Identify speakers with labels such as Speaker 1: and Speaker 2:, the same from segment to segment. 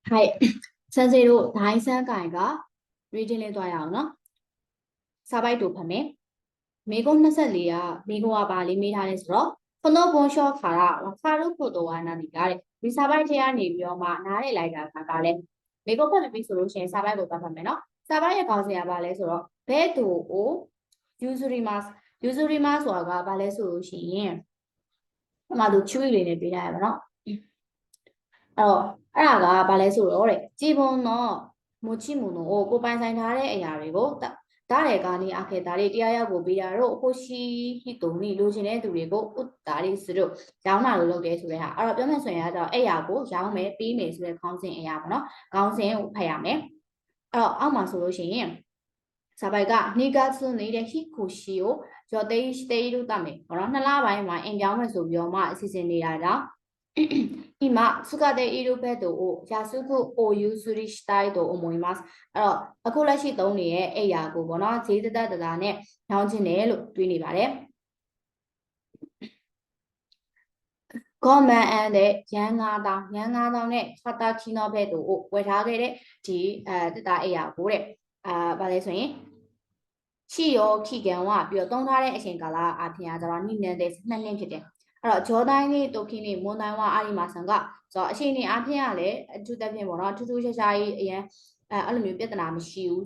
Speaker 1: はい先生တို့第3回က reading လေးသွားရအောင်နော်စာပိုက်တို့ဖတ်မယ်မိကုန်း24ကမိကုန်းကပါလေးမေးထားလဲဆိုတော့ခဏဘုံလျှော့ခါရခါရုပ်ဖို့တော့နာနေကြတဲ့ဒီစာပိုက်ထဲကနေပြီးတော့မှနားလေလိုက်တာကလဲမိကုန်းဖတ်ပြီဆိုလို့ရှိရင်စာပိုက်ကိုသွားဖတ်မယ်နော်စာပိုက်ရဲ့ခေါင်းစဉ်ကပါလဲဆိုတော့ဘဲတူကို usurimas ဆိုတာကဘာလဲဆိုလို့ရှိရင်အမှသူချွေးလေးနဲ့ပေးထားရပါတော့အဲ့ဒါကဘာလဲဆိုတော့တဲ့ကြည်ပုံတော့မချိမုံတို့ကိုပိုင်ဆိုင်ထားတဲ့အရာတွေကိုဒါတဲ့ကာနီအခက်ဒါတွေတရားရောက်ကိုပေးတာတော့ဟိုရှိဟိတုံနီလိုချင်တဲ့သူတွေကိုဥဒါတွေစတို့ရောင်းတာလို့လုပ်တယ်ဆိုတဲ့ဟာအဲ့တော့ပြောမယ်ဆိုရင်ကတော့အဲ့ရာကိုရောင်းမယ်ပေးမယ်ဆိုတဲ့ခေါင်းစဉ်အရာပေါ့နော်ခေါင်းစဉ်ကိုဖတ်ရမယ်အဲ့တော့အောက်မှာဆိုလို့ရှိရင်စာပိုက်ကနေကဆွနေတဲ့ဟိကိုရှိကိုကျော်သိစတေးလို့တတ်မယ်ပေါ့နော်2လပိုင်းမှာအင်ပြောင်းမယ်ဆိုပြီးတော့မှအစီအစဉ်နေတာကြောင့်今使っているペットを安くお譲りしたいと思います。အခုလက်ရှိသုံးနေတဲ့အိယာကိုပေါ့နော်ဈေးသက်သက်နဲ့ရောင်းချင်တယ်လို့တွေးနေပါတယ်။ကောမန်အန်တဲ့ရန်9000နဲ့ဖတ်တာခီနောဘက်တို့ကိုဝယ်ထားခဲ့တဲ့ဒီတက်တာအိယာကိုတဲ့ဘာလဲဆိုရင်ချီရောခီကန်ဝပြီးတော့သုံးထားတဲ့အချိန်ကာလအပြင်ကကျတော့နိနန်တဲ့2နှစ်ဖြစ်တယ်။အဲ့တော့ဂျော်ဒိုင်းလေးတိုကင်းလေးမွန်တိုင်းဝါအာရီမာဆန်ကဆိုတော့အချိန်နဲ့အပြင်ကလည်းအထူးသဖြင့်ပေါ့နော်ထူးထူးခြားခြားကြီးအရင်အဲ့လိုမျိုးပြဿနာမရှိဘူး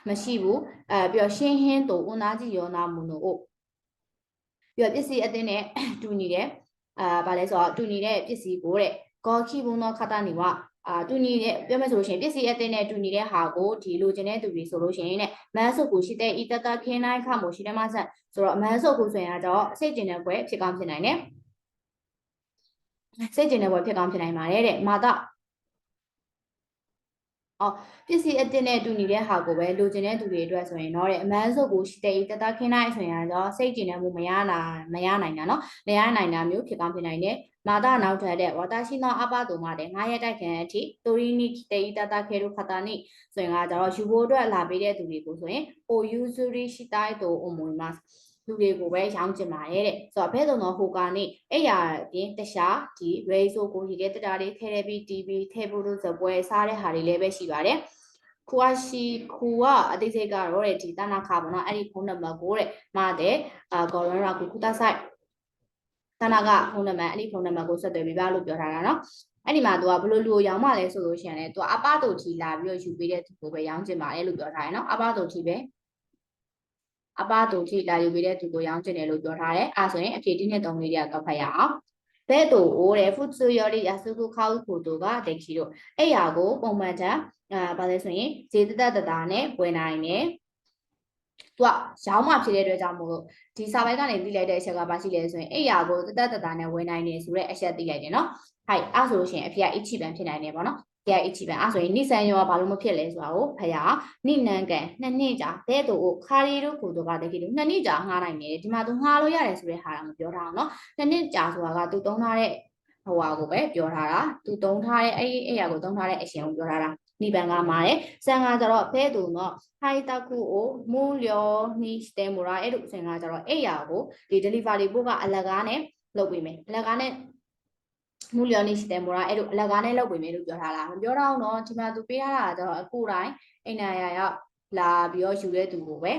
Speaker 1: ပြီးတော့ရှင်းဟင်းတို့ဦးနာကြီးရောနာမှုတို့ပြီးတော့ပစ္စည်းအသင်းနဲ့တူညီတယ်ဘာလဲဆိုတော့တူညီတဲ့ပစ္စည်းကိုတဲ့ကောခိဘုံတော့ခတာနေဝတူညီတဲ့ပြောမယ်ဆိုလို့ရှိရင်ပစ္စည်းအသင်းနဲ့တူညီတဲ့ဟာကိုဒီလိုချင်တဲ့သူတွေဆိုလို့ရှိရင်မန်းစုပ်ကိုရှိတဲ့ဤတတခင်းတိုင်းခမို့ရှိတဲ့မဆန်ဆိုတော့မန်းစုပ်ကိုဆိုရင်တော့စိတ်ကျင်တဲ့ဘွယ်ဖြစ်ကောင်းဖြစ်နိုင်တယ်စိတ်ကျင်တဲ့ဘွယ်ဖြစ်ကောင်းဖြစ်နိုင်ပါတယ်တဲ့မာတာပစ္စည်းအသင်းနဲ့တူညီတဲ့ဟာကိုပဲလိုချင်တဲ့သူတွေအတွက်ဆိုရင်တော့တဲ့အမန်းစုပ်ကိုရှိတဲ့တတခင်းတိုင်းဆိုရင်တော့စိတ်ကျင်တဲ့မှုမရနိုင်တာเนาะမရနိုင်တာမျိုးဖြစ်ကောင်းဖြစ်နိုင်တယ်မာတာနောက်ထပ်တဲ့ဝါတာရှိသောအပတုံမှာတဲ့9ရက်တိုက်ခံအထိတိုရီနီတေတတခဲတို့ခတာနိဆိုရင်ကတော့ယူဖို့အတွက်လာပေးတဲ့သူတွေကိုဆိုရင် o usually ရှိတိုင်းတို့အမွေမှာလူတွေကိုပဲရောင်းချင်ပါတယ်တဲ့ဆိုတော့ဘဲတုံတော့ဟိုကနေအဲ့ရပြင်တခြားဒီ race ကိုရည်တဲ့တရားတွေထဲပြီး TV ထဲဖို့လို့ဆိုပွဲစားတဲ့ဟာတွေလည်းပဲရှိပါတယ်ခူကအသေးစိတ်ကတော့တဲ့ဒီတနာခါပေါ့နော်အဲ့ဒီဖုန်းနံပါတ်ကိုတဲ့မှာတဲ့ဂေါ်ရန်ရာကူတာဆိုင်တနာကဖုန်းနံပါတ်အဲ့ဒီဖုန်းနံပါတ်ကိုဆက်သွယ်ပေးပါလို့ပြောထားတာเนาะအဲ့ဒီမှာသူကဘလို့လူရောင်းမှလဲဆိုလို့ရှိရင်လည်းသူကအပတုတ်ထီလာပြီးတော့ယူပေးတဲ့သူကိုပဲရောင်းချင်ပါတယ်လို့ပြောထားတယ်เนาะအပတုတ်ထီပဲအပတုတ်ထီလာယူပေးတဲ့သူကိုရောင်းချင်တယ်လို့ပြောထားတယ်အဲ့ဆိုရင်အဖြေ1နဲ့3လေးတွေကဖတ်ရအောင်ဘဲတူအိုးတဲ့ food theory အစုခုခောက်ဖို့တို့ကတက်ခီတို့အဲ့ရာကိုပုံမှန်တန်းဘာလဲဆိုရင်ဈေးသက်သက်နဲ့ဝယ်နိုင်တယ်သူကရောင်းမှဖြစ်တဲ့အတွက်ကြောင့်မို့လို့ဒီစာပိုက်ကနေသိလိုက်တဲ့အချက်ကဘာရှိလဲဆိုရင်အဲ့ရာကိုသက်သက်နဲ့ဝယ်နိုင်တယ်ဆိုတဲ့အချက်သိလိုက်တယ်နော်ဟိုက်အဲ့ဆိုလို့ရှိရင်အဖေကအချိပန်ဖြစ်နိုင်တယ်ပေါ့နော်ပြအချိပန်အဲ့ဆိုရင်နိဆန်ရောဘာလို့မဖြစ်လဲဆိုတာကိုဖယားနိနန်ကန်2နှစ်ကြာဘဲတူကိုခါရီတို့ကိုတို့ကတကယ်လို့2နှစ်ကြာငှားနိုင်တယ်ဒီမှာသူငှားလို့ရတယ်ဆိုတဲ့ဟာတော့မပြောထားအောင်နော်2နှစ်ကြာဆိုတာကသူသုံးထားတဲ့ဟိုဟာကိုပဲပြောထားတာသူသုံးထားတဲ့အဲ့ရာကိုသုံးထားတဲ့အရှင်ကိုပြောထားတာနိဗ္ဗာန်ကမှာတယ်ဆန်ကကျတော့ဘဲတူတော့ဟိုက်တကူကိုမူလျောနီစတဲမိုရာအဲ့လိုဆန်ကကျတော့အဲ့ရာကိုဒီ delivery ပို့ကအလကားနဲ့လုပ်ပေးမယ်အလကားနဲ့မူလျောနီစတဲမိုရာအဲ့လိုအလကားနဲ့လုပ်ပေးမယ်လို့ပြောထားလားမပြောတော့တော့ဒီမှာသူပေးထားတာကျတော့အခုတိုင်းအိမ်နာရရောက်လာပြီးတော့ယူတဲ့သူကိုပဲ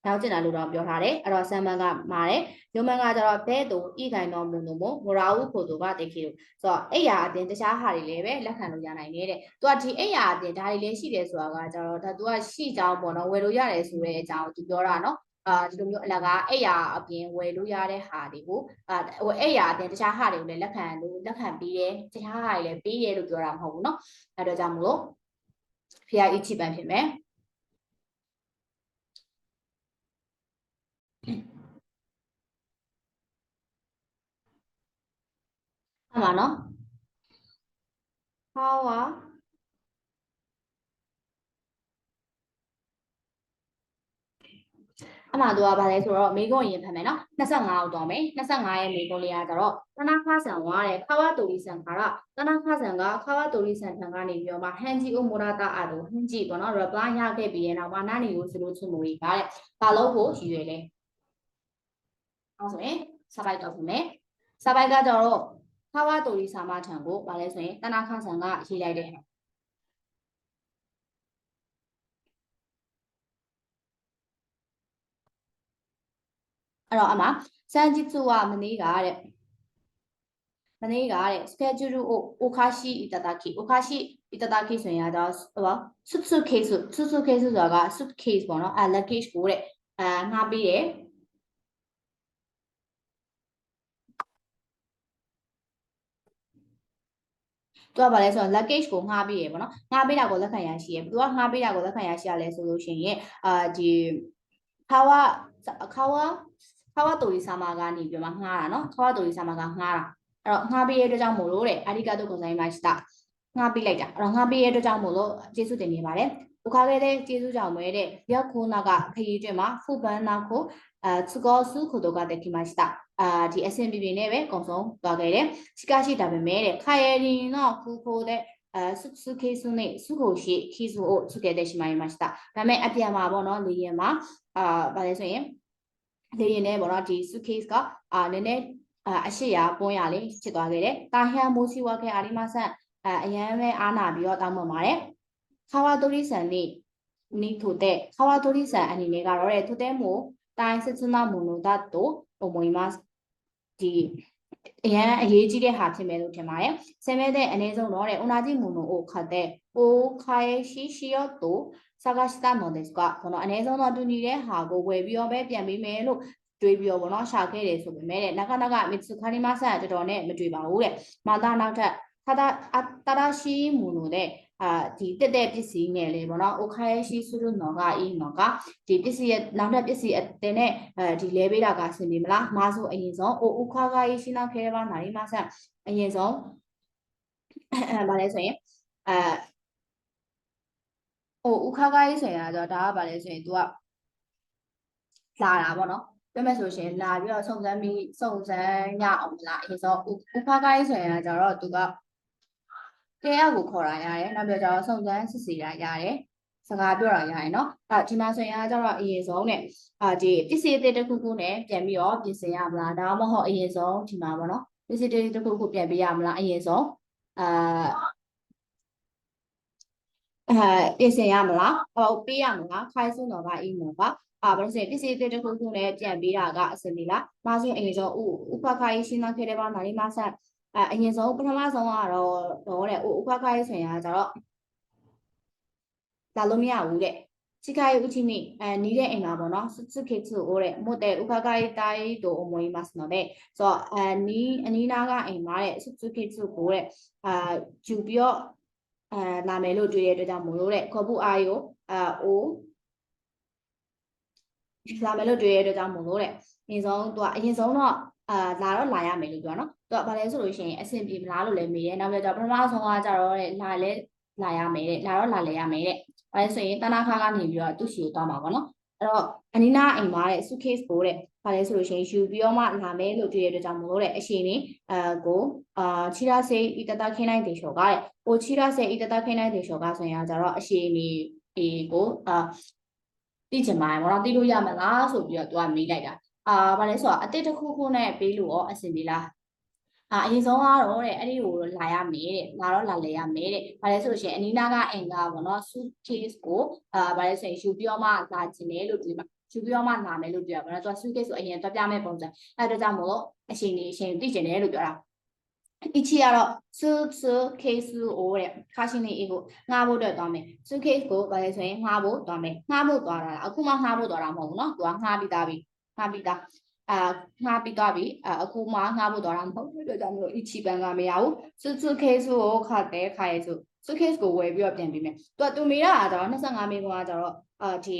Speaker 1: နောက်ကျင်တာလို့တော့ပြောထားတယ်အဲ့တော့ဆမ်မန်ကမာတယ်ယုံမန်ကကျတော့ဘဲတူဤခိုင်တော်မုံတို့မိုရာဦးဖို့တို့ကတခေလို့ဆိုတော့အဲ့ရာအပြင်တခြားဟာတွေလည်းပဲလက်ခံလို့ရနိုင်တယ်တဲ့သူကဒီအဲ့ရာအပြင်ဒါတွေလည်းရှိတယ်ဆိုတာကကျတော့ဒါသူကရှိကြောင်းပေါ့နော်ဝယ်လို့ရတယ်ဆိုတဲ့အကြောင်းသူပြောတာနော်ဒီလိုမျိုးအလကားအဲ့ရာအပြင်ဝယ်လို့ရတဲ့ဟာတွေကိုအဲ့ရာအပြင်တခြားဟာတွေကိုလည်းလက်ခံပြီးတယ်တခြားဟာတွေလည်းပြီးတယ်လို့ပြောတာမဟုတ်ဘူးเนาะအဲ့တော့ကြောင့်မလို့ဖျားအချိပန်ဖြစ်မယ်ဟုတ်ပါနော်ဟောဝါအမှသူကဘာလဲဆိုတော့မေကွန်ရင်ဖတ်မယ်နော်25အောက်တော့မယ်25ရဲ့မေကွန်လေးကကြတော့တနာခါဆန်ဝါတဲ့ခါဝတူလီဆန်ခါရတနာခါဆန်ကခါဝတူလီဆန်ထံကနေပြီးတော့မှဟန်ဂျီအိုမိုရာတာအာတို့ဟန်ဂျီပေါ့နော် reply ရခဲ့ပြီးရင်တော့ဘာနာနေကိုစလို့ချမှုကြီးကတဲ့ဘာလို့ကိုရည်ရွယ်လဲအဲ့ဆိုရင်စာပိုက်တော့ဖတ်မယ်စာပိုက်ကကြတော့ ခါဝါတိုလီစာမထံကိုဗာလဲဆိုရင်တနာခဆန်ကရေးလိုက်တဲ့အဲ့တော့အမစန်ဂျစ်စုကမနေ့ကတဲ့စကဲဂျူရူအိုခါရှိအီတတာခီဆိုရင်တော့ဟောဆုစုကေစုဆိုတာက suitcase ပေါ့နော်luggage ကိုတဲ့ငှားပေးတယ်သူကဗာလဲဆိုတော့ luggage ကိုငှားပေးရပေါ့နော်ငှားပေးတာကိုလက်ခံရရှိရသူကငှားပေးတာကိုလက်ခံရရှိရလဲဆိုလို့ရှိရင်ဒီခါဝါတိုလီစာမကနေပြီးမှငှားတာနော်ခါဝါတိုလီစာမကငှားတာအဲ့တော့ငှားပေးရတဲ့အတွက်ကြောင့်မို့လို့တဲ့အာဒီကာတိုကိုဆိုင်မှာရှိတာငှားပေးလိုက်တာအဲ့တော့ငှားပေးရတဲ့အတွက်ကြောင့်မို့လို့ကျေးဇူးတင်နေပါတယ်ဥခါခဲ့တဲ့ကျေးဇူးကြောင့်ပဲတဲ့ရက်ခိုးနာကခရီးတွင်မှာဖူပန်းနာကိုသူကစုခုတို့ကတက်ခိမရှိတာဒီအဆင်ပြေနဲ့ပဲအကုန်ဆုံးသွားခဲ့တယ်ရှိကရှိတာပဲမဲ့တဲ့ခါရရင်တော့ဖူခိုတဲ့စုခေစုနဲ့စုကိုရှိခီစုကိုစုခဲ့တဲ့ရှိမှမရှိတာဒါပေမဲ့အပြန်မှာပေါ့နော်လေရင်မှာဗာလဲဆိုရင်လေရင်နဲ့ပေါ့နော်ဒီ suitcase ကနည်းနည်းအရှိရာပွန်းရလေးဖြစ်သွားခဲ့တယ်တာဟန်မိုးစီဝါခဲ့အာဒီမဆန်အရန်ပဲအားနာပြီးတော့တောင်းပန်ပါတယ်ခါဝါတိုရီဆန်နီထိုတဲ့ခါဝါတိုရီဆန်အနေနဲ့ကတော့တဲ့ထိုတဲ့မိုတိုင်းစစ်စနာမုံနိုဒတ်တို့ပုံမွေမဒီအရန်အရေးကြီးတဲ့ဟာဖြစ်မယ်လို့ထင်ပါတယ်ဆယ်မဲတဲ့အနေဆုံးတော့တဲ့ဥနာကြီးမုံနိုကိုခတ်တဲ့အိုခိုင်ရှိရောတို့探したのですがこのအနေဆုံးတော့တူညီတဲ့ဟာကိုဝယ်ပြီးတော့ပဲပြန်ပေးမယ်လို့တွေးပြီးတော့ဗောနော်ရှာခဲ့တယ်ဆိုပေမဲ့တဲ့နခမစ်စုခါနီမဆန်တော်တော်နဲ့မတွေ့ပါဘူးတဲ့မာတာနောက်ထပ်တာရှိမူနိုတဲ့ဒီတက်ပစ္စည်းနဲ့လေဗောနော်အိုခိုင်ရှိစုလို့နော်ကအင်းနော်ကဒီပစ္စည်းရဲ့နောက်ထပ်ပစ္စည်းအတင်နဲ့ဒီလဲပေးတာကဆင်ပြီမလားမာဆိုအရင်ဆုံးအိုခါကရှိနောက်ခဲပါနာရီမဆန်အရင်ဆုံးဗာလဲဆိုရင်ဥခါကြီးဆိုရင်တော့ဒါကဗာလဲဆိုရင် तू ကလာတာပေါ့နော်ပြောမယ်ဆိုရှင်လာပြီးတော့စုံစမ်းရအောင်မလားအရင်ဆုံးဥခါကြီးဆိုရင်ကျတော့ तू ကတရားကိုခေါ်တာရတယ်နောက်ပြီးတော့စုံစမ်းစစ်ဆေးတာရတယ်စကားပြောတာရတယ်နော်ဒီမှာဆိုရင်ကျတော့အရင်ဆုံးနဲ့ဒီပစ္စည်းအသစ်တစ်ခုခုနဲ့ပြန်ပြီးတော့ပြင်ဆင်ရမလားဒါမှမဟုတ်အရင်ဆုံးဒီမှာပေါ့နော်ပစ္စည်းတစ်ခုခုပြန်ပေးရမလားအရင်ဆုံးပြင်ဆင်ရမလားပေးရမလားခိုင်းစုတော့ကအင်းတော့ဘာလို့ဆိုရင်ပစ္စည်းတစ်ခုခုနဲ့ပြန်ပေးတာကအစင်ပြီလားမဆိုရင်အရင်ဆုံးဥပခိုင်းရှင်းနောက်ခဲ့တဲ့ဘာနာရီမဆန်အရင်ဆုံးပထမဆုံးကတော့တဲ့ဥပခိုင်းဆိုရင်ကျတော့လာလို့မရဘူးတဲ့ชิคายอุทินี่နီးတဲ့အိမ်မှာပေါ့နော်စုခေစုအိုးတဲ့မို့တဲ့ဥခကိုင်တိုင်းတို့အမွေးမစနော်တဲ့ဆိုတော့နီးနားကအိမ်မှာတဲ့စုခေစုကိုတဲ့ယူပြီးတော့လာမယ်လို့တွေ့ရတဲ့အတွက်ကြောင့်မို့လို့တဲ့ခေါ်ပူအာယိုအိုလာမယ်လို့တွေ့ရတဲ့အတွက်ကြောင့်မို့လို့တဲ့အရင်ဆုံးသူကအရင်ဆုံးတော့လာရမယ်လို့ပြောနော်သူကဘာလဲဆိုလို့ရှိရင်အဆင်ပြေမလားလို့လည်းမေးတယ်နောက်ပြီးတော့ပထမဆုံးကကြတော့တဲ့လာရမယ်တဲ့လာလဲရမယ်တဲ့အဲဆိုရင်တနာခါကနေပြီးတော့သူ့ရှီကိုတောင်းပါပေါ့နော်အဲ့တော့အနီနာအိမ်မှာတဲ့ suitcase ကိုတဲ့ဘာလဲဆိုလို့ရှိရင်ယူပြီးတော့မှလာမယ်လို့တွေ့ရတဲ့အတွက်ကြောင့်မို့လို့တဲ့အရှင်နေကိုချီရာစေဤတတခင်းနိုင်တေလျှော်ကတဲ့ဟိုချီရာစေဤတတခင်းနိုင်တေလျှော်ကဆိုရင်ကျတော့အရှင်နေကိုသိချင်ပါတယ်ပေါ့နော်သိလို့ရမလားဆိုပြီးတော့သူကမေးလိုက်တာဘာလဲဆိုတော့အတစ်တစ်ခုခုနဲ့ပေးလို့ရောအဆင်ပြေလားအရင်ဆုံးကတော့တဲ့အဲ့ဒီကိုလာရမယ်တဲ့လာလဲရမယ်တဲ့ဘာလဲဆိုလို့ရှိရင်အနီးနားကအင်္ဂါပေါ့နော် suitcase ကိုဘာလဲဆိုရင်ယူပြီးတော့မှလာခြင်းလေလို့ဒီမှာယူပြီးတော့မှလာမယ်လို့ပြောတာပေါ့နော်သူက suitcase ကိုအရင်တွက်ပြမဲ့ပုံစံအဲ့ဒါကြောင့်မို့လို့အရှင်သိကျင်တယ်လို့ပြောတာ一起ကတော့ suitcase ကိုတဲ့ခါရှင်နေအေးကိုငှားဖို့အတွက်သွားမယ် suitcase ကိုဘာလဲဆိုရင်ငှားဖို့သွားမယ်ငှားဖို့သွားတာအခုမှငှားဖို့သွားတာမဟုတ်ဘူးเนาะသူကငှားပြီးသားငှားပြီးသွားပြီအခုမှငှားဖို့သွားတာမဟုတ်ဘူးဒါကြောင့်မို့အချီပန်ကမရဘူး suitcase ကိုခတ်တယ်ခါရဲဆို suitcase ကိုဝယ်ပြီးတော့ပြန်ပြီးမယ်သူမေးတာကတော့25မိနစ်ကကျတော့ဒီ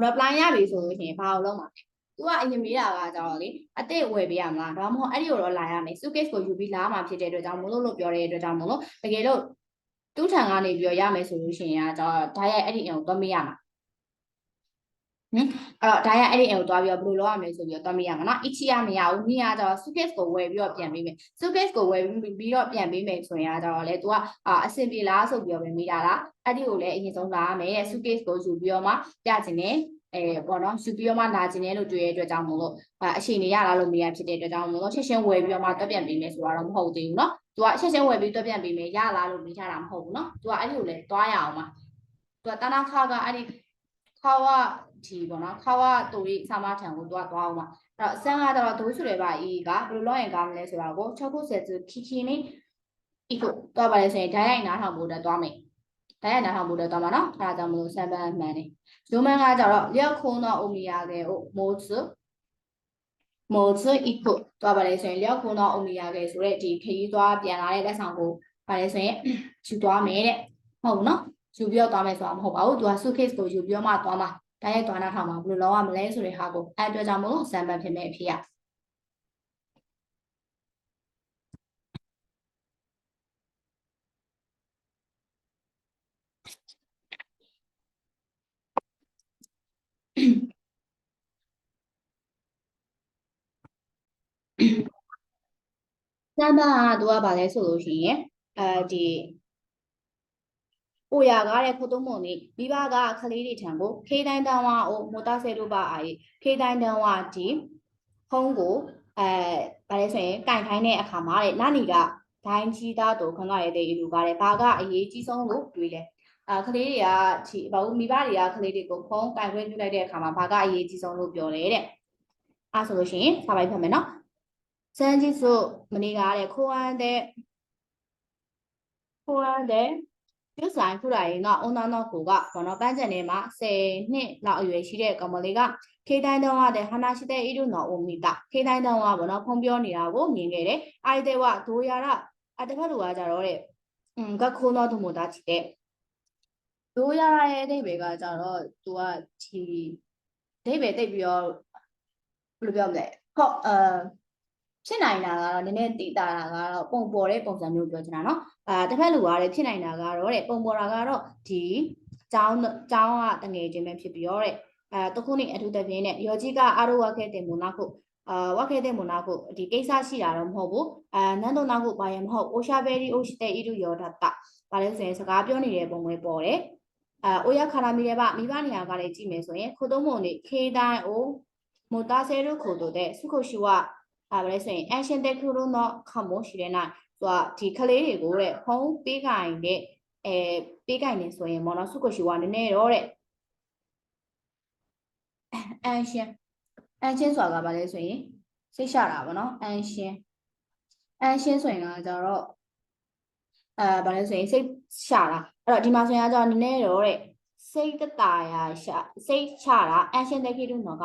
Speaker 1: reply ရပြီဆိုလို့ရှိရင်ဘာလို့လုပ်မှာလဲသူကအရင်မေးတာကကြတော့လေအတိတ်ဝယ်ပေးရမလားဒါမှမဟုတ်အဲ့ဒီကိုတော့လာရမယ် suitcase ကိုယူပြီးလာမှာဖြစ်တဲ့အတွက်ကြောင့်မလို့ပြောတဲ့အတွက်ကြောင့်မလို့တကယ်လို့သူ့ထံကနေပြီးတော့ရမယ်ဆိုလို့ရှိရင်ကျတော့ဒါရိုက်အဲ့ဒီအိမ်ကိုသွားမေးရမှာအဲ့တော့ဒါရအဲ့ဒီအိမ်ကိုသွားပြီးတော့ဘယ်လိုလုပ်ရမလဲဆိုပြီးတော့သွားမေးရမှာနော်အချီရမရဘူးမိကကျတော့ suitcase ကိုဝယ်ပြီးတော့ပြန်ပေးမယ် suitcase ကိုဝယ်ပြီးတော့ပြန်ပေးမယ်ဆိုရင်ကျတော့လေ तू ကအဆင်ပြေလားဆိုပြီးတော့ပဲမေးတာလားအဲ့ဒီကိုလည်းအရင်ဆုံးလာရမယ် suitcase ကိုယူပြီးတော့မှပြချင်တယ် ပေါ့နော်ယူပြီးတော့မှလာခြင်းနဲ့လို့တွေ့ရတဲ့အတွက်ကြောင့်မို့လို့အချိန်နေရလာလို့မရဖြစ်တဲ့အတွက်ကြောင့်မို့လို့ချက်ချင်းဝယ်ပြီးတော့မှတွက်ပြန်ပေးမယ်ဆိုတာတော့မဟုတ်သေးဘူးเนาะသူကချက်ချင်းဝယ်ပြီးတွက်ပြန်ပေးမယ်ရလာလို့မရတာမဟုတ်ဘူးเนาะသူကအဲ့ဒီကိုလည်းတွားရအောင်ပါသူကတနာခါကအဲ့ဒီခါဝဒီပေါ့နော်ခါဝတူရီဆာမထံကိုတွားအောင်ပါအဲ့တော့ဆန်းကတော့ဒိုးဆိုတယ်ပါဤကဘယ်လိုလုပ်ရင်ကောင်းမလဲဆိုတာကို6ခုဆက်သူခီခီနေဤကိုတွားပါလေဆိုရင်ဓာတ်ရိုက်နားထောင်ဖို့တွားမယ်ဓာတ်ရိုက်နားထောင်ဖို့တွားမှာเนาะအဲ့ဒါကြောင့်မလို့ဆမ်ပန်မှန်နေဇိုမန်ကကြတော့လျှောက်ခုံးတော့အိုမီယာကေကိုမို့စ်ဤကိုတွားပါလေဆိုရင်လျှောက်ခုံးတော့အိုမီယာကေဆိုတဲ့ဒီခရီးသွားပြန်လာတဲ့လက်ဆောင်ကိုပါလေဆိုရင်ယူသွားမယ်တဲ့ဟုတ်ဘူးเนาะယူပြီးတော့သွားမယ်ဆိုတာမဟုတ်ပါဘူးသူက suitcase ကိုယူပြီးတော့မှသွားမှာဓာတ်ရိုက်သွားနားထောင်မှာဘယ်လိုလုပ်ရမလဲဆိုတဲ့ဟာကိုအဲ့အတွက်ကြောင့်မလို့ဆမ်ပန်ဖြစ်မဲ့အဖြစ်ရဆမ်ပန်ကသူကဗာလဲဆိုလို့ရှိရင်ဒီကိုရကားတဲ့ခုတုံးမုံနေမိဘကခလေးတွေထံကိုခေတိုင်းတန်ဝါအိုမိုတာဆေတို့ပါအာခေတိုင်းတန်ဝါဒီဖုံးကိုဗာလဲဆိုရင်ကင်ခိုင်းတဲ့အခါမှာတဲ့နာနီကဒိုင်းကြီးသားတို့ခဏရတဲ့လူကတဲ့ဘာကအရေးကြီးဆုံးလို့တွေးလဲကလေးတွေကဒီဘာလို့မိဘတွေကခလေးတွေကိုဖုံးကင်ခွင့်ပြုလိုက်တဲ့အခါမှာဘာကအရေးကြီးဆုံးလို့ပြောတယ်တဲ့အဲ့ဆိုလို့ရှိရင်စာပိုက်ဖတ်မယ်နော်စမ်းကြီးဆိုမနေ့ကတဲ့ခိုးအန်းတဲ့ပြုဆိုင်ခုတိုင်းကအုံနောက်နောက်ကိုကဘောနော်ပန်းချန်ထဲမှာ10နှစ်လောက်အရွယ်ရှိတဲ့ကောင်မလေးကခေတိုင်းတုန်းကတဲ့ဟာနာရှိတဲ့ဣရုနော်အိုမီတာခေတိုင်းတုန်းကဘောနော်ဖုံးပြောနေတာကိုမြင်ခဲ့တယ်အဲ့ဒီကဒိုယာရတစ်ဖက်လူကကြတော့တဲ့ကခိုးတော့သူမို့တာချစ်တဲ့ဒိုယာရရဲ့အဓိပ္ပာယ်ကကြတော့သူကဒီအဓိပ္ပာယ်တိတ်ပြီးတော့ဘယ်လိုပြောမလဲဟုတ်ဖြစ်နိုင်တာကတော့နည်းနည်းတည်တာကတော့ပုံပေါ်တဲ့ပုံစံမျိုးပြောချင်တာเนาะတစ်ဖက်လူကလည်းဖြစ်နိုင်တာကတော့တဲ့ပုံပေါ်တာကတော့ဒီကျောင်းကတငယ်ချင်းပဲဖြစ်ပြီးတော့တဲ့တခုနှစ်အထူးသဖြင့်နဲ့ယောကြီးကအားရဝခဲ့တဲ့မုနာခုဝခဲ့တဲ့မုနာခုဒီကိစ္စရှိတာတော့မဟုတ်ဘူးနန်းတော်နာခုဘာရမဟုတ်အိုရှာဘယ်ရီအိုရှိတဲ့ဣရုယောဒတ်တာဘာလဲဆိုရင်စကားပြောနေတဲ့ပုံပဲပေါ်တယ်အိုရခါလာမီရဲ့မိဘနေရာကလည်းကြည့်မယ်ဆိုရင်ခိုတုံးမုံနေခေတိုင်းအိုမိုတာဆဲရုခိုတိုတဲ့စုခုရှိဝဘာလဲဆိုရင် action တက်ခုလုံးတော့ခမို့ရှိတဲ့နိုင်သူကဒီကလေးတွေကိုတဲ့ဖုံးပေးကင်တဲ့ပေးကင်နေဆိုရင်မော်နော်စုခုရှိဝနည်းနည်းတော့တဲ့ action ဆိုတာကဘာလဲဆိုရင်စိတ်ရှတာပေါ့နော် action ဆိုရင်ကကြတော့ဘာလဲဆိုရင်စိတ်ရှတာအဲ့တော့ဒီမှာဆိုရင်ကကြတော့နည်းနည်းတော့တဲ့စိတ်တတာရာစိတ်ချတာ action တက်ခုလုံးတော့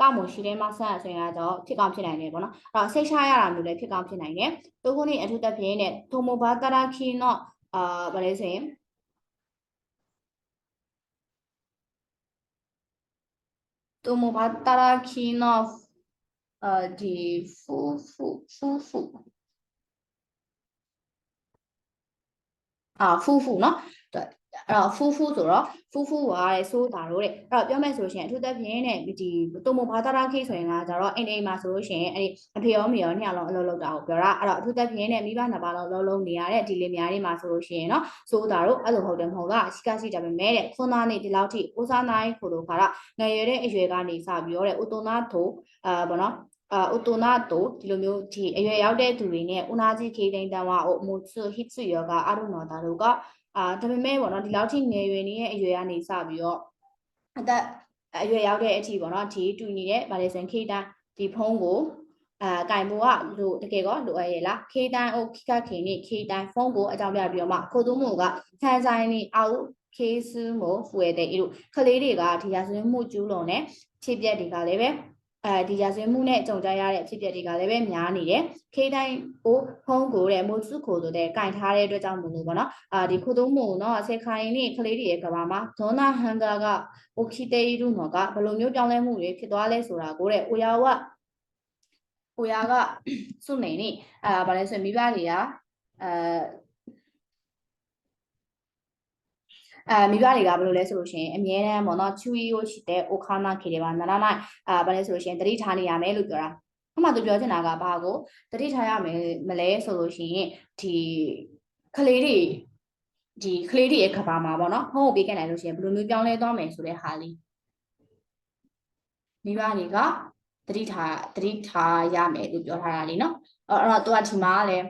Speaker 1: ကမရှိတဲ့မှာဆက်ဆိုရင်တော့ဖြစ်ကောင်းဖြစ်နိုင်တယ်ပေါ့နော်အဲ့တော့စိတ်ချရတာမျိုးလည်းဖြစ်ကောင်းဖြစ်နိုင်တယ်တိုးခုနှစ်အထူးသဖြင့်နဲ့တိုမိုဘာတာရာခီနော်ဘာလဲဆိုရင်တိုမိုဘာတာရာခီနော်ဒီဖူနော်အဲ့တော့ဖူဆိုတော့ဖူကတဲ့ဆိုတာတော့တဲ့အဲ့တော့ပြောမယ်ဆိုလို့ရှိရင်အထူးသဖြင့်နဲ့ဒီတိုမိုဘာသာရာခိဆိုရင်ကကြတော့အိမ်မှာဆိုလို့ရှိရင်အဲ့ဒီအဖေရောမေရောနှစ်ယောက်လုံးအလုပ်လုပ်တာကိုပြောတာအဲ့တော့အထူးသဖြင့်နဲ့မိဘနှစ်ပါးလုံးလုံးနေရတဲ့ဒီလင်များတွေမှာဆိုလို့ရှိရင်เนาะဆိုတာတော့အဲ့လိုဟုတ်တယ်မဟုတ်လားရှိကြပါမယ်တဲ့ခွန်သားနေဒီလောက်ထိဦးစားနိုင်ခို့လို့ခါတော့ငယ်ရွယ်တဲ့အရွယ်ကနေစပြီးတော့တဲ့ဦးတုံနာထိုဘောနော်ဥတုနာတို့ဒီလိုမျိုးဒီအရွယ်ရောက်တဲ့သူတွေနဲ့ဦးနာကြီးခေတိုင်းတန်ဝါအိုမိုဆွဟစ်ဆွယောကအရုဏောတာတို့ကဒါပေမဲ့ပေါ့နော်ဒီလောက်ထိငယ်ရွယ်နေတဲ့အရွယ်ကနေစပြီးတော့အသက်အရွယ်ရောက်တဲ့အထိပေါ့နော်ဒီတူနေတဲ့ဗာလေစင်ခေတိုင်းဒီဖုံးကိုကင်မိုးကလိုတကယ်ကောလိုအပ်ရဲ့လားခေတိုင်းအိုခိကခေနေခေတိုင်းဖုံးကိုအကြောင်းပြပြီးတော့မှခိုးသူမှုကဆန်ဆိုင်နေအောက်ခေးစူးမို့ဖွယ်တဲ့ဤတို့ခလေးတွေကဒီရာဇဝမှုကျူးလွန်တဲ့ဖြစ်ပျက်တွေကလည်းပဲဒီရာဇဝမှုနဲ့ကြုံကြရတဲ့အဖြစ်အပျက်တွေကလည်းပဲများနေတယ်ခေတိုင်းကိုဖုံးကိုတဲ့မိုးစုခိုဆိုတဲ့ကင်ထားတဲ့အတွက်ကြောင့်မလို့ပေါ့နော်ဒီခုသုံးမှုနော်ဆေခိုင်နဲ့ကလေးတွေရဲ့ကဘာမှာဒေါနာဟန်ဂါကအိုခိတေးရုနော်ကဘယ်လိုမျိုးပြောင်းလဲမှုတွေဖြစ်သွားလဲဆိုတာကိုတဲ့အိုယာကစုနေနေဗာလဲဆိုမိဘတွေကမိဘတွေကဘယ်လိုလဲဆိုလို့ရှိရင်အမြဲတမ်းပေါ့နော်ချူရီကိုရှိတဲ့အိုခါနာခေတွေပါနာနာနိုင်ဗာလဲဆိုလို့ရှိရင်တတိထားနေရမယ်လို့ပြောတာအမှသူပြောချင်တာကဘာကိုတတိထားရမယ်မလဲဆိုလို့ရှိရင်ဒီကလေးတွေရဲ့ကဘာမှာပေါ့နော်ဖုန်းကိုပေးခဲ့နိုင်လို့ရှိရင်ဘယ်လိုမျိုးပြောင်းလဲသွားမယ်ဆိုတဲ့ဟာလေး မိဘတွေကတတိထားရမယ်လို့ပြောထားတာလေနော်အဲ့တော့သူကဒီမှာလည်း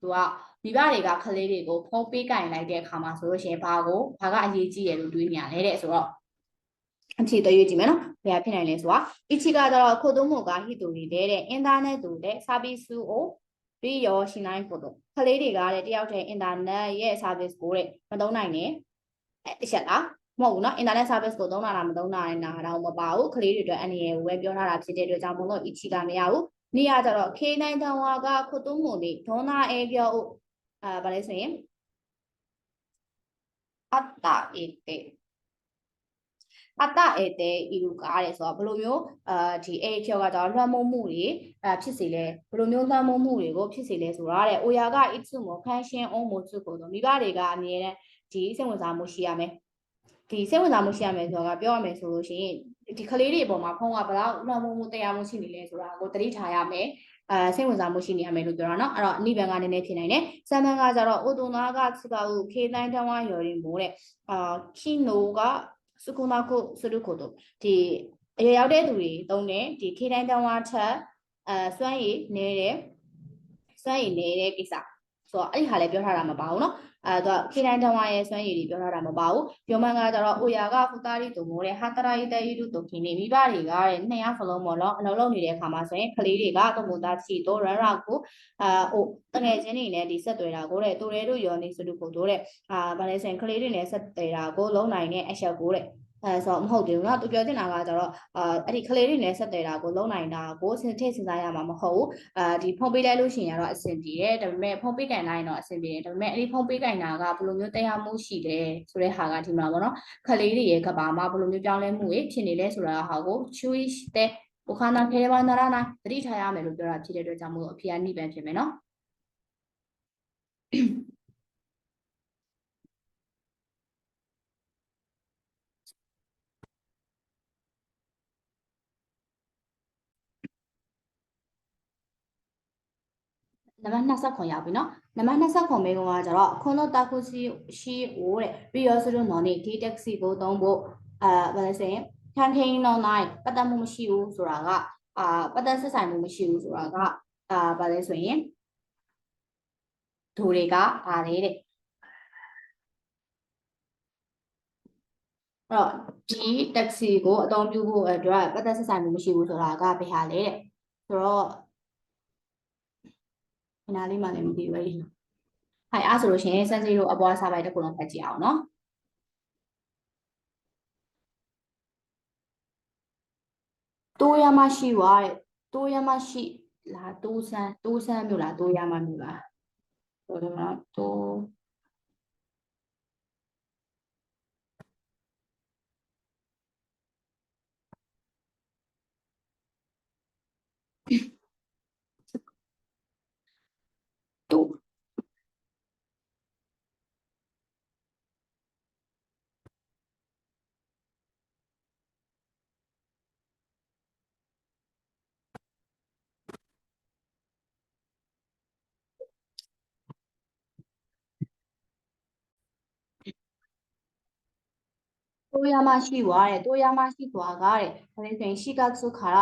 Speaker 1: သူကမိဘတွေကကလေးတွေကိုဖုံးပေးကင်လိုက်တဲ့အခါမှာဆိုလို့ရှိရင်ဘာကအရေးကြီးရလို့တွေးနေရလဲတဲ့ဆိုတော့အဖြေတရွေးကြည့်မယ်နော်ဘယ်ဖြစ်နိုင်လဲဆိုတာ一起ကတော့ခိုတိုမိုကဟီတိုတွေတဲ့အင်တာနက်တို့တဲ့ service ကိုပြီးရောရှင်းနိုင်ဖို့တော့ကလေးတွေကလည်းတယောက်တည်းအင်တာနက်ရဲ့ service ကိုတဲ့မသုံးနိုင်နဲ့တစ်ချက်လားမဟုတ်ဘူးเนาะ internet service ကိုသုံးတာလားမသုံးနိုင်တာတော့မပါဘူးကလေးတွေအတွက်အနေနဲ့ဝယ်ပြောထားတာဖြစ်တဲ့အတွက်ကြောင့်ဘုံတော့အချီကမရဘူးနေရကြတော့ K9 တန်ဝါကခုတုံးမုံလေးဒေါနာအေပြောဗာလဲဆိုရင်အတ္တအေတဲ့ဤလူကားတယ်ဆိုတော့ဘယ်လိုမျိုးဒီအေကျော်ကတော့လွှမ်းမိုးမှုတွေဖြစ်စေလဲဘယ်လိုမျိုးလွှမ်းမိုးမှုတွေကိုဖြစ်စေလဲဆိုတော့တဲ့အိုယာကအစ်စုမခန်းရှင်းအောင်မို့စုကိုတော့မိဘတွေကအမြဲတမ်းဒီစိတ်ဝင်စားမှုရှိရမယ်ဒီစိတ်ဝင်စားမှုရှိရမယ်ဆိုတော့ပြောရမယ်ဆိုလို့ရှိရင်ဒီကလေးတွေအပေါ်မှာဖုန်းကဘယ်လောက်လွှမ်းမိုးမှုတရားမှုရှိနေလဲဆိုတာကိုသတိထားရမယ်စိတ်ဝင်စားမှုရှိနေရမယ်လို့ပြောတာเนาะအဲ့တော့အနိဗ္ဗာန်ကနည်းနည်းဖြစ်နိုင်တယ်ဆမ်မန်ကကြတော့အိုတိုနာကစကားကိုခေတိုင်းတဝါရော်ရင်မို့တဲ့ခီနိုကစုကုနာကိုစရုကိုတို့ဒီအရရောက်တဲ့သူတွေတုံးတယ်ဒီခေတိုင်းတဝါထက်စွမ်းရည်နေတဲ့ကိစ္စဆိုတော့အဲ့ဒီဟာလည်းပြောထားတာမပါဘူးเนาะတော့ခေတိုင်းတဝါရဲ့စွမ်းရည်တွေပြောထားတာမပါဘူးပြောမှန်ကကြတော့အိုယာကဖူတာရီတုံမို့တဲ့ဟာတရာရီတဲရီတုခင်းနေမိဘတွေကတဲ့နှစ်ယောက်စလုံးပေါ့နော်အလုံးလုံးနေတဲ့အခါမှာဆိုရင်ကလေးတွေကတုံမိုတာချီတော့ရန်ရာကိုတငယ်ချင်းတွေနဲ့ဒီဆက်သွယ်တာကိုတဲ့တူရဲတို့ရောနေစတူကိုတို့တဲ့ဗာလဲဆိုရင်ကလေးတွေနဲ့ဆက်သွယ်တာကိုလုံးနိုင်တဲ့အချက်ကိုတဲ့ဆိုတော့မဟုတ်သေးဘူးเนาะသူပြောတင်တာကကြတော့အဲ့ဒီကလေးတွေနဲ့ဆက်သွယ်တာကိုလုံးနိုင်တာကိုထည့်စဉ်းစားရမှာမဟုတ်ဘူးဒီဖုန်းပေးလိုက်လို့ရှိရင်တော့အဆင်ပြေတယ်ဒါပေမဲ့ဖုန်းပေးကန်လိုက်ရင်တော့အဆင်ပြေတယ်ဒါပေမဲ့အဲ့ဒီဖုန်းပေးကန်တာကဘယ်လိုမျိုးတရားမှုရှိတယ်ဆိုတဲ့ဟာကဒီမှာပေါ့နော်ကလေးတွေရဲ့ကဘာမှာဘယ်လိုမျိုးပြောင်းလဲမှုတွေဖြစ်နေလဲဆိုတာဟာကိုချွေးတဲ့ဘုခါနာဖေးဘာနာရာနာသတိထားရမယ်လို့ပြောတာဖြစ်တဲ့အတွက်ကြောင့်မို့အဖေအနိဗ္ဗာန်ဖြစ်မယ်နော်နံပါတ်29ရောက်ပြီနော်နံပါတ်29မိကုံကကျတော့ခွန်တော့တာခုရှိအိုးတဲ့ပြီးရောစရုံတော်နေဒီတက္ကစီကိုသုံးဖို့ဗာလဲဆိုရင်ခံခင်းတော့နိုင်ပတ်သက်မှုမရှိဘူးဆိုတာကပတ်သက်ဆက်ဆိုင်မှုမရှိဘူးဆိုတာကဗာလဲဆိုရင်ဒိုတွေကအားလေတဲ့အဲ့တော့ဒီတက္ကစီကိုအသုံးပြုဖို့အတွက်ပတ်သက်ဆက်ဆိုင်မှုမရှိဘူးဆိုတာကဘယ်ဟာလဲတဲ့ဆိုတော့ခဏလေးမှလည်းမသိဘူးလေအဲ့အားဆိုလို့ရှိရင်စမ်းစီတို့အပွားစားပိုက်တစ်ခုလုံးဖတ်ကြည့်အောင်နော်တိုးရမရှိွားတဲ့တိုးရမရှိလားတိုးဆန်းမျိုးလားတိုးရမမျိုးလားဆိုတော့တိုးတိုးရမရှိွားတဲ့တိုးရမရှိသွားကားတဲ့ဒါလည်းဆိုရင်ရှိကစုခါရ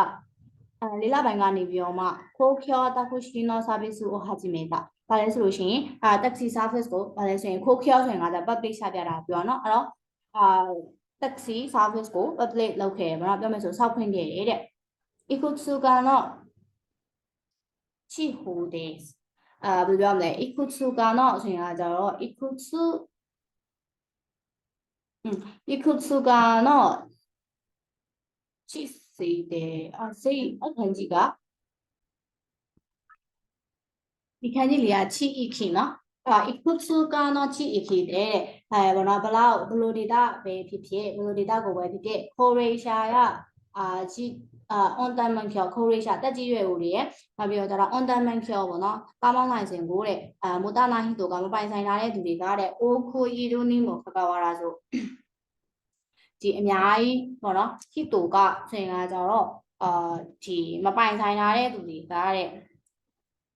Speaker 1: လေးလပိုင်းကနေပြီးတော့မှခိုးကျော်တခုရှိနော service ကိုဟာကြည့်မယ်ကဘာလဲဆိုလို့ရှိရင်taxi service ကိုဘာလဲဆိုရင်ခိုးကျော်ဆိုရင်က public ချပြတာပြောเนาะအဲ့တော့taxi service ကို public လုပ်ခဲ့တယ်ဘာလို့ပြောမယ်ဆိုစောက်ဖွင့်ခဲ့တယ်တဲ့ ikutsu ကတော့ချီဟိုdes ဘယ်လိုပြောမလဲ ikutsu ကတော့ဆိုရင်ကကြတော့ ikutsu ikutsu ကတော့ချစ်စေတယ်စိတ်အခန်းကြီးကဒီခန်းကြီးလေးကချီအီခီနော်ikutsu ကတော့ချီအီခီတဲ့ဘောနော်ဘလိုဒေတာပဲဖြစ်ဖြစ်ဘလိုဒေတာကိုပဲဖြစ်ဖြစ်ခိုရေရှာကချီon time မှကျော်ခိုရေရှာတက်ကြီးရွယ်ဦးတွေရဲ့နောက်ပြီးတော့ on time မှကျော်ပေါ့နော်ကားမောင်းနိုင်စဉ်ကိုတဲ့မိုတာနာဟီတိုကမပိုင်ဆိုင်ထားတဲ့သူတွေကတဲ့အိုခိုအီဒိုနီမိုခကဝါရာဆိုဒီအများကြီးပေါ့နော်ဟီတိုကဆိုရင်ကကြတော့ဒီမပိုင်ဆိုင်ထားတဲ့သူတွေကတဲ့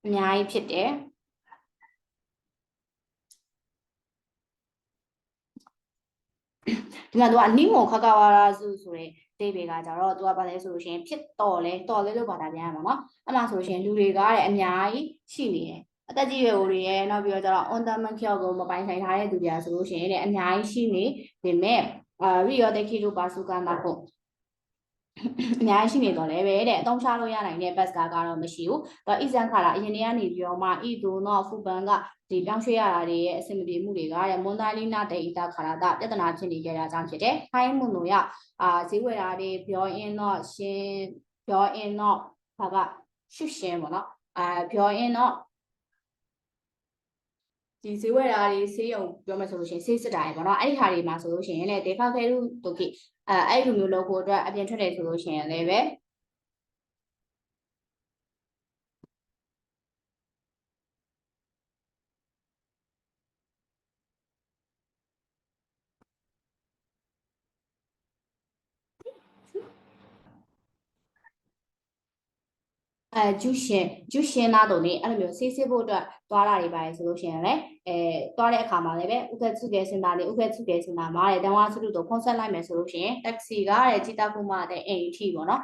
Speaker 1: အများကြီးဖြစ်တယ်ဒီမှာသူကနိမိုခကဝါရာစုဆိုတဲ့ တေးပေကကြတော့သူကဘာလဲဆိုလို့ရှိရင်ဖြစ်တော်လဲလို့ဘာသာပြန်ရမှာနော်အဲ့မှာဆိုလို့ရှိရင်လူတွေကတဲ့အများကြီးရှိနေတယ်အသက်ကြီးရွယ်အိုတွေရဲ့နောက်ပြီးတော့ကျတော့ on demand care ကိုမပိုင်ဆိုင်ထားတဲ့သူတွေဆိုလို့ရှိရင်တဲ့အများကြီးရှိနေပေမဲ့Rio de Kilo Basuka မှာပေါ့အများကြီးရှိနေတော့လဲပဲတဲ့အသုံးချလို့ရနိုင်တဲ့ bus ကတော့မရှိဘူးတော့ exam ခါလာအရင်တည်းကနေပြီးတော့မှ ဤသို့တော့ full ban ကဒီပြောင်းရွှေ့ရတာတွေရဲ့အဆင်မပြေမှုတွေကမွန်သားလီနာတေဤတာခါလာတာပြဿနာဖြစ်နေကြတာကြောင့်ဖြစ်တယ်ခိုင်းမှုတို့ရဈေးဝယ်တာတွေပြောအင်းတော့ဘာကရှုရှင်းပေါ့နော်ပြောအင်းတော့ဒီဈေးဝယ်တာတွေဆေးရုံပြောမှဆိုလို့ရှိရင်ဆေးစစ်တာတွေပေါ့နော်အဲ့ဒီဟာတွေမှာဆိုလို့ရှိရင်လည်းဒေဖာခဲလူတို့ကအဲ့လိုမျိုးလုပ်ဖို့အတွက်အပြင်ထွက်တယ်ဆိုလို့ရှိရင်လည်းပဲဂျူးရှင်သားတို့နေအဲ့လိုမျိုးဆေးစစ်ဖို့အတွက်သွားတာတွေပါတယ်ဆိုလို့ရှိရင်လည်းသွားတဲ့အခါမှာလည်းပဲဥက္ကဋ္ဌစင်တာနေဥက္ကဋ္ဌစင်တာမှာတဲ့တန်ဝါစုတို့ဖုန်းဆက်လိုက်မယ်ဆိုလို့ရှိရင်တက္ကစီကတဲ့ជីတာကုမတဲ့အိမ်အထိပေါ့နော်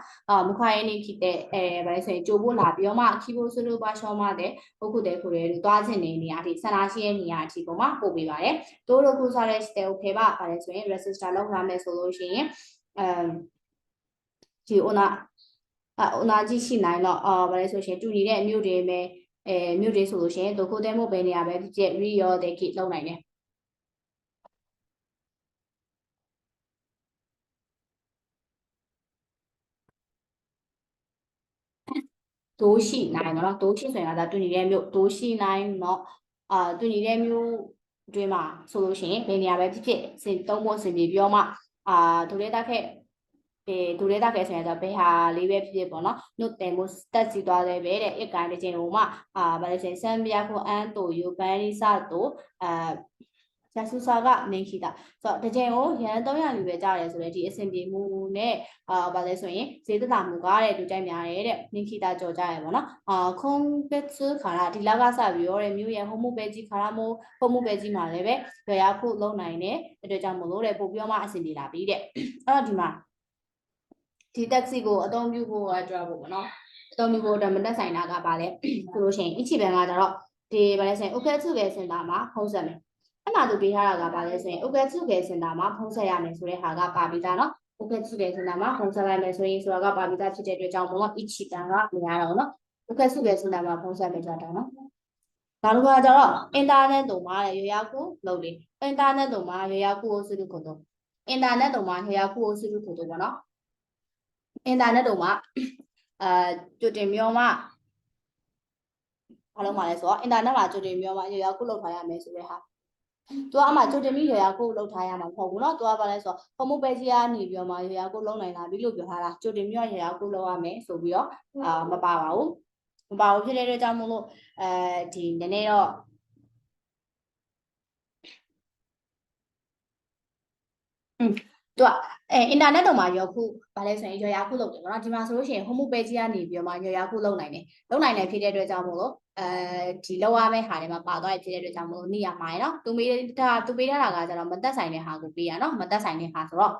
Speaker 1: မခွာရင်းနေခိတဲ့ဗါလဲဆိုရင်ကြိုဖို့လာပြီးတော့မှခီဘိုဆူလိုပါရှောင်းမတဲ့ဟုတ်ခုတဲ့ခုတဲ့သွားခြင်းနေနေရာအထိဆန္ဒရှိရဲ့နေရာအထိပေါ့မှာပို့ပေးပါတယ်တို့တို့ခုစားတဲ့စတဲ့ဖေပါဗါလဲဆိုရင် register လုပ်လာမယ်ဆိုလို့ရှိရင်ဒီနာကြီးရှိနိုင်တော့ဘာလဲဆိုရှင်တူနေတဲ့မြို့တွေပဲမြို့တွေဆိုလို့ရှင်ဒိုခိုတဲမို့ပဲနေရာပဲဖြစ်ဖြစ် Rio de Kilo လောက်နိုင်တယ်ဒိုးရှိနိုင်တော့ဒိုးရှိဆိုရင်ဒါတူနေတဲ့မြို့ဒိုးရှိနိုင်တော့တူနေတဲ့မြို့တွင်မှာဆိုလို့ရှင်ဘယ်နေရာပဲဖြစ်ဖြစ်စင်သုံးဖို့စင်ပြီးပြောမှဒိုလေးတက်ခဲ့ဒိုလေးတက်ခဲ့ဆိုရင်တော့ဘယ်ဟာလေးပဲဖြစ်ဖြစ်ပေါ့နော်နှုတ်တယ်မို့တက်စီသွားတယ်ပဲတဲ့အကိုင်းတစ်ချိန်လုံးမှဘာလဲဆိုရင်စမ်းပြဖို့အန်တိုယူပန်ရီစာတို့ဂျာဆူဆာကနေခိတာဆိုတော့တကြိမ်ကိုရန်300လူပဲကြားတယ်ဆိုတော့ဒီအဆင်ပြေမှုနဲ့ဘာလဲဆိုရင်ဈေးသက်သာမှုကတဲ့လူကြိုက်များတယ်တဲ့နေခိတာကြော်ကြရပေါ့နော်ခုံပက်ဆူခါလာဒီလကစပြီးရောတဲ့မြို့ရဲ့ဟုံမှုပဲကြီးခါလာမို့ဟုံမှုပဲကြီးမှာလည်းပဲရရခုလုံနိုင်တဲ့အတွက်ကြောင့်မလို့တဲ့ပို့ပြောမှအဆင်ပြေလာပြီတဲ့အဲ့တော့ဒီမှာဒီတက္ကစီကိုအသုံးပြုဖို့အတွက်ပေါ့နော်အသုံးပြုဖို့အတွက်မတက်ဆိုင်တာကပါလဲဆိုလို့ရှိရင်အချီဘန်ကကြတော့ဒီဘာလဲဆိုရင်ဥက္ကဋ္ဌပဲစင်တာမှာဖုံးဆက်မယ်အဲ့မှာသူပေးထားတာကပါလဲဆိုရင်ဥက္ကဋ္ဌပဲစင်တာမှာဖုံးဆက်ရမယ်ဆိုတဲ့ဟာကပါပြီးသားနော်ဥက္ကဋ္ဌပဲစင်တာမှာဖုံးဆက်လိုက်မယ်ဆိုရင်ဆိုတာကပါပြီးသားဖြစ်တဲ့အတွက်ကြောင့်မို့လို့အချီဘန်ကမရတော့နော်ဥက္ကဋ္ဌပဲစင်တာမှာဖုံးဆက်မယ်ကြတော့နော်နောက်တစ်ခါကျတော့အင်တာနက်တုံမှာရရကူလုပ်လေအင်တာနက်တုံမှာရရကူကိုစုလို့ခေါ်တော့အင်တာနက်တုံမှာရရကူကိုစုလို့ခေါ်တော့ပေါ့နော်အင်တာနက်တုံမှာကြိုတင်ပြောမှဘာလို့မှလဲဆိုတော့အင်တာနက်မှာကြိုတင်ပြောမှရရကူလောက်ထားရမယ်ဆိုတဲ့ဟာသူကအမှကြိုတင်ပြီးရရကူလောက်ထားရမှာမဟုတ်ဘူးเนาะသူကဘာလဲဆိုတော့ဖုန်းမိုပဲကြီးကနေပြောမှရရကူလုံးနိုင်တာပြီးလို့ပြောထားတာကြိုတင်ပြီးရရကူလောက်ရမယ်ဆိုပြီးတော့မပါပါဘူးမပါဘူးဖြစ်တဲ့အတွက်ကြောင့်မို့လို့ဒီနည်းနည်းတော့သူကအင်တာနက်တော့မှာရောခုဗာလဲဆိုရင်ရောရခုလုပ်တယ်ပေါ့နော်ဒီမှာဆိုလို့ရှိရင် home page ကနေပြီးတော့မှရောရခုလုပ်နိုင်တယ်ဖြစ်တဲ့အတွက်ကြောင့်မို့လို့ဒီလောက်ရမယ့်ဟာတွေမှာပါသွားဖြစ်တဲ့အတွက်ကြောင့်မို့လို့နေရမှာရနော်သူပေးထားတာကကျတော့မသက်ဆိုင်တဲ့ဟာကိုပေးရနော်မသက်ဆိုင်တဲ့ဟာဆိုတော့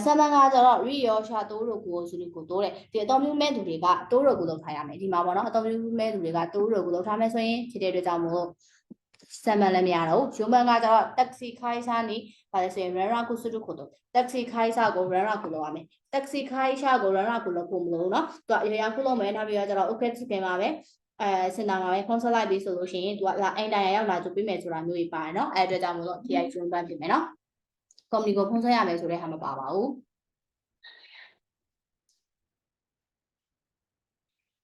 Speaker 1: ဆမ်မန်ကကျတော့ Rio ရှာတိုးတို့ကိုဆိုလို့ကိုတိုးတယ်ဒီအတော်မျိုးမဲ့သူတွေကတိုးတို့ကိုလုပ်ထားရမယ်ဒီမှာပေါ့နော်အတော်မျိုးမဲ့သူတွေကတိုးတို့ကိုလုပ်ထားမယ်ဆိုရင်ဖြစ်တဲ့အတွက်ကြောင့်မို့ဆမ်မန်လည်းမရတော့ဘူးဂျုံမန်ကကျတော့ taxi ခိုင်းစားနေပါလေဆိုရင် run ကိုစုတို့ကိုတော့ taxi ခိုင်းစားကို run ကိုလုပ်ရမယ် taxi ခိုင်းစားကို run ကိုလုပ်ဖို့မလို့နော်သူကရရခုလုပ်မယ်နောက်ပြီးတော့ကျတော့ okay ပြင်ပါပဲစင်တာမှာပဲ consult လိုက်ပြီးဆိုလို့ရှိရင်သူကအိမ်တိုင်ရောက်လာသူပြီးမယ်ဆိုတာမျိုးကြီးပါတယ်နော်အဲ့အတွက်ကြောင့်မလို့ TI ဂျုံပန်ပြင်မယ်နော် company ကိုဖုန်းဆက်ရမယ်ဆိုတဲ့ဟာမပါပါဘူး